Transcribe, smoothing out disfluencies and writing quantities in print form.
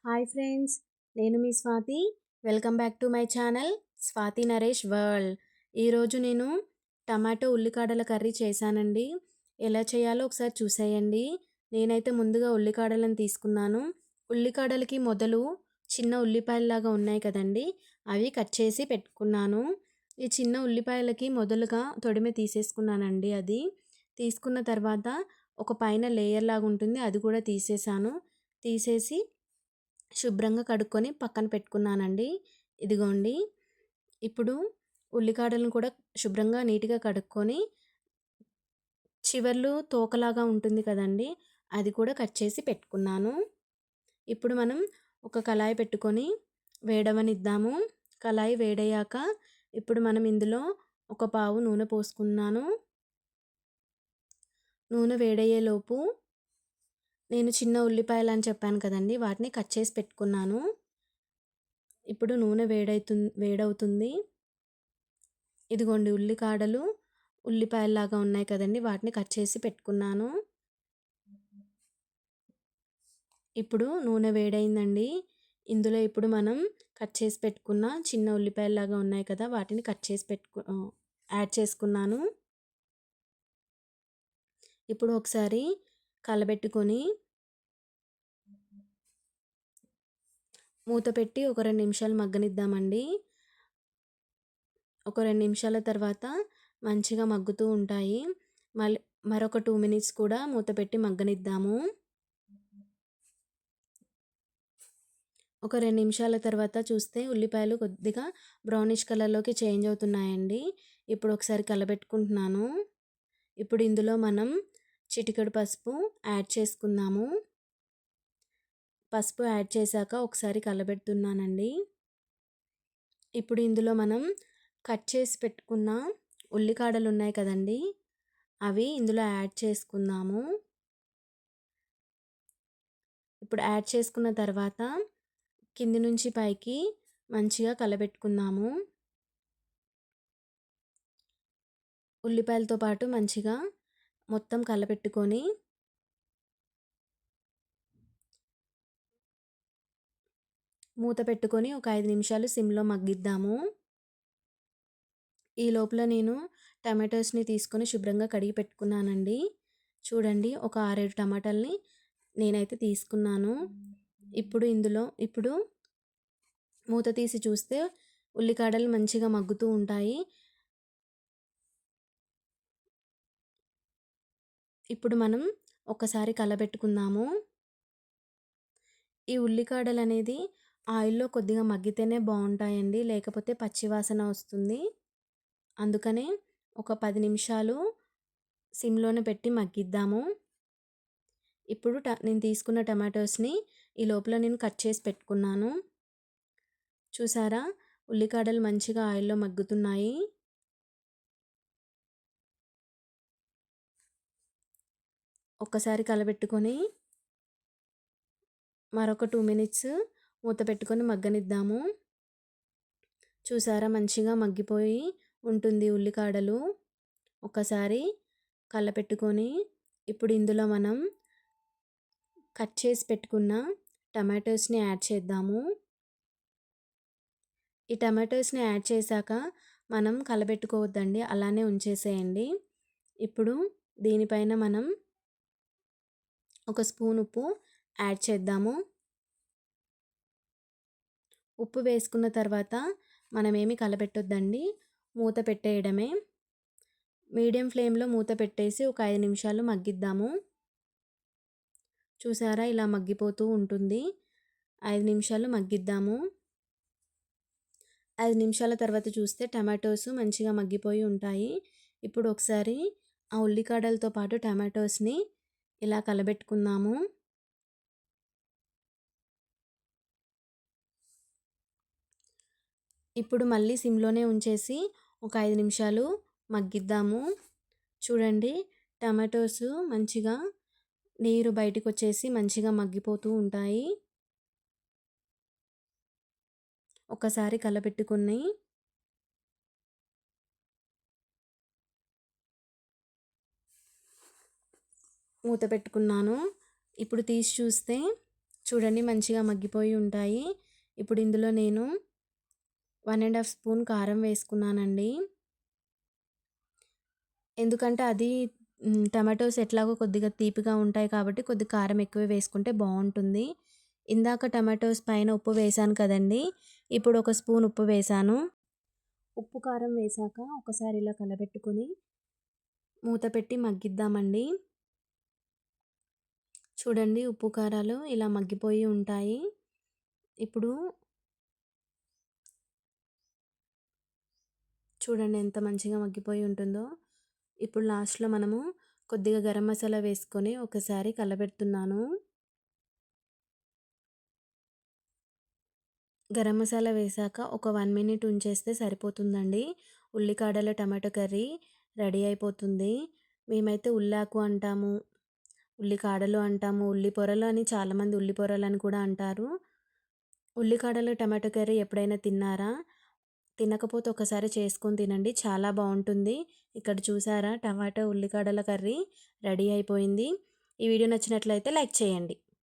Hi friends, నేను మీ Swathi. Welcome back to my channel Swathi Naresh world. ఈరోజు నేను టమాటో ఉల్లికాడల కర్రీ చేశానండి. ఎలా చేయాలో ఒకసారి చూసేయండి. నేనైతే ముందుగా ఉల్లికాడలను తీసుకున్నాను. ఉల్లికాడలకి మొదలు చిన్న ఉల్లిపాయల్లాగా ఉన్నాయి కదండి, అవి కట్ చేసి పెట్టుకున్నాను. ఈ చిన్న ఉల్లిపాయలకి మొదలుగా తొడిమె తీసేసుకున్నానండి. అది తీసుకున్న తర్వాత ఒక పైన లేయర్ లాగా ఉంటుంది, అది కూడా తీసేసాను. తీసేసి శుభ్రంగా కడుక్కొని పక్కన పెట్టుకున్నానండి. ఇదిగోండి, ఇప్పుడు ఉల్లికాడలను కూడా శుభ్రంగా నీట్గా కడుక్కొని చివర్లు తోకలాగా ఉంటుంది కదండి, అది కూడా కట్ చేసి పెట్టుకున్నాను. ఇప్పుడు మనం ఒక కళాయి పెట్టుకొని వేడవనిద్దాము. కళాయి వేడయ్యాక ఇప్పుడు మనం ఇందులో ఒక పావు నూనె పోసుకున్నాను. నూనె వేడయ్యేలోపు నేను చిన్న ఉల్లిపాయలు అని చెప్పాను కదండి, వాటిని కట్ చేసి పెట్టుకున్నాను. ఇప్పుడు నూనె వేడవుతుంది. ఇదిగోండి, ఉల్లికాడలు ఉల్లిపాయల్లాగా ఉన్నాయి కదండి, వాటిని కట్ చేసి పెట్టుకున్నాను. ఇప్పుడు నూనె వేడైందండి. ఇందులో ఇప్పుడు మనం కట్ చేసి పెట్టుకున్న చిన్న ఉల్లిపాయల్లాగా ఉన్నాయి కదా, వాటిని కట్ చేసి యాడ్ చేసుకున్నాను. ఇప్పుడు ఒకసారి కలబెట్టుకొని మూత పెట్టి ఒక 2 నిమిషాలు మగ్గనిద్దామండి. ఒక 2 నిమిషాల తర్వాత మంచిగా మగ్గుతూ ఉంటాయి. మళ్ళీ మరొక 2 మినిట్స్ కూడా మూత పెట్టి మగ్గనిద్దాము. ఒక 2 నిమిషాల తర్వాత చూస్తే ఉల్లిపాయలు కొద్దిగా బ్రౌనిష్ కలర్లోకి చేంజ్ అవుతున్నాయండి. ఇప్పుడు ఒకసారి కలబెట్టుకుంటున్నాను. ఇప్పుడు ఇందులో మనం చిటికెడు పసుపు యాడ్ చేసుకుందాము. పసుపు యాడ్ చేశాక ఒకసారి కలబెడుతున్నానండి. ఇప్పుడు ఇందులో మనం కట్ చేసి పెట్టుకున్న ఉల్లికాడలు ఉన్నాయి కదండి, అవి ఇందులో యాడ్ చేసుకుందాము. ఇప్పుడు యాడ్ చేసుకున్న తర్వాత కింది నుంచి పైకి మంచిగా కలబెట్టుకుందాము. ఉల్లిపాయలతో పాటు మంచిగా మొత్తం కలబెట్టుకొని మూత పెట్టుకొని ఒక 5 నిమిషాలు సిమ్లో మగ్గిద్దాము. ఈ లోపల నేను టమాటోస్ని తీసుకొని శుభ్రంగా కడిగి పెట్టుకున్నానండి. చూడండి, ఒక 6-7 టమాటాలని నేనైతే తీసుకున్నాను. ఇప్పుడు మూత తీసి చూస్తే ఉల్లికాడలు మంచిగా మగ్గుతూ ఉంటాయి. ఇప్పుడు మనం ఒకసారి కలబెట్టుకుందాము. ఈ ఉల్లికాడలు అనేది ఆయిల్లో కొద్దిగా మగ్గితేనే బాగుంటాయండి, లేకపోతే పచ్చివాసన వస్తుంది. అందుకనే ఒక 10 నిమిషాలు సిమ్లోనే పెట్టి మగ్గిద్దాము. ఇప్పుడు నేను తీసుకున్న టమాటోస్ని ఈ లోపల నేను కట్ చేసి పెట్టుకున్నాను. చూసారా, ఉల్లికాడలు మంచిగా ఆయిల్లో మగ్గుతున్నాయి. ఒక్కసారి కలబెట్టుకొని మరొక 2 మినిట్స్ మూత పెట్టుకొని మగ్గనిద్దాము. చూసారా, మంచిగా మగ్గిపోయి ఉంటుంది ఉల్లికాడలు. ఒకసారి కలపెట్టుకొని ఇప్పుడు ఇందులో మనం కట్ చేసి పెట్టుకున్న టమాటోస్ని యాడ్ చేద్దాము. ఈ టమాటోస్ని యాడ్ చేశాక మనం కలబెట్టుకోవద్దండి, అలానే ఉంచేసేయండి. ఇప్పుడు దీనిపైన మనం ఒక స్పూన్ ఉప్పు యాడ్ చేద్దాము. ఉప్పు వేసుకున్న తర్వాత మనమేమి కలపెట్టొద్దండి, మూత పెట్టేయడమే. మీడియం ఫ్లేమ్లో మూత పెట్టేసి ఒక 5 నిమిషాలు మగ్గిద్దాము. చూసారా, ఇలా మగ్గిపోతూ ఉంటుంది. 5 నిమిషాలు మగ్గిద్దాము. 5 నిమిషాల తర్వాత చూస్తే టమాటోస్ మంచిగా మగ్గిపోయి ఉంటాయి. ఇప్పుడు ఒకసారి ఆ ఉల్లికాడలతో పాటు టమాటోస్ని ఇలా కలబెట్టుకుందాము. ఇప్పుడు మళ్ళీ సిమ్లోనే ఉంచేసి ఒక 5 నిమిషాలు మగ్గిద్దాము. చూడండి, టమాటోస్ మంచిగా నీరు బయటకు వచ్చేసి మంచిగా మగ్గిపోతూ ఉంటాయి. ఒకసారి కలపెట్టుకుని మూత పెట్టుకున్నాను. ఇప్పుడు తీసి చూస్తే చూడండి మంచిగా మగ్గిపోయి ఉంటాయి. ఇప్పుడు ఇందులో నేను 1 ½ స్పూన్ కారం వేసుకున్నానండి. ఎందుకంటే అది టమాటోస్ ఎట్లాగో కొద్దిగా తీపిగా ఉంటాయి కాబట్టి కొద్దిగా కారం ఎక్కువే వేసుకుంటే బావుంటుంది. ఇందాక టమాటోస్ పైన ఉప్పు వేశాను కదండీ! ఇప్పుడు ఒక స్పూన్ ఉప్పు వేశాను. ఉప్పు, కారం వేశాక ఒకసారి ఇలా కలబెట్టుకొని మూత పెట్టి మగ్గిద్దామండి. చూడండి ఉప్పు, కారాలు ఇలా మగ్గిపోయి ఉంటాయి. ఇప్పుడు చూడండి ఎంత మంచిగా మగ్గిపోయి ఉంటుందో. ఇప్పుడు లాస్ట్‌లో మనము కొద్దిగా గరం మసాలా వేసుకొని ఒకసారి కలబెడుతున్నాను. గరం మసాలా వేశాక ఒక 1 మినిట్ ఉంచేస్తే సరిపోతుందండి. ఉల్లికాడల టమాటో కర్రీ రెడీ అయిపోతుంది. మేమైతే ఉల్లాకు అంటాము, ఉల్లికాడలు అంటాము, ఉల్లి పొరలు అని చాలామంది ఉల్లి పొరలని కూడా అంటారు. ఉల్లికాడల టమాటో కర్రీ ఎప్పుడైనా తిన్నారా? తినకపోతే ఒకసారి చేసుకొని తినండి. చాలా బావుంటుంది. ఇక్కడ చూసారా టమాటో ఉల్లికాడల కర్రీ రెడీ అయిపోయింది. ఈ వీడియో నచ్చినట్లయితే లైక్ చేయండి.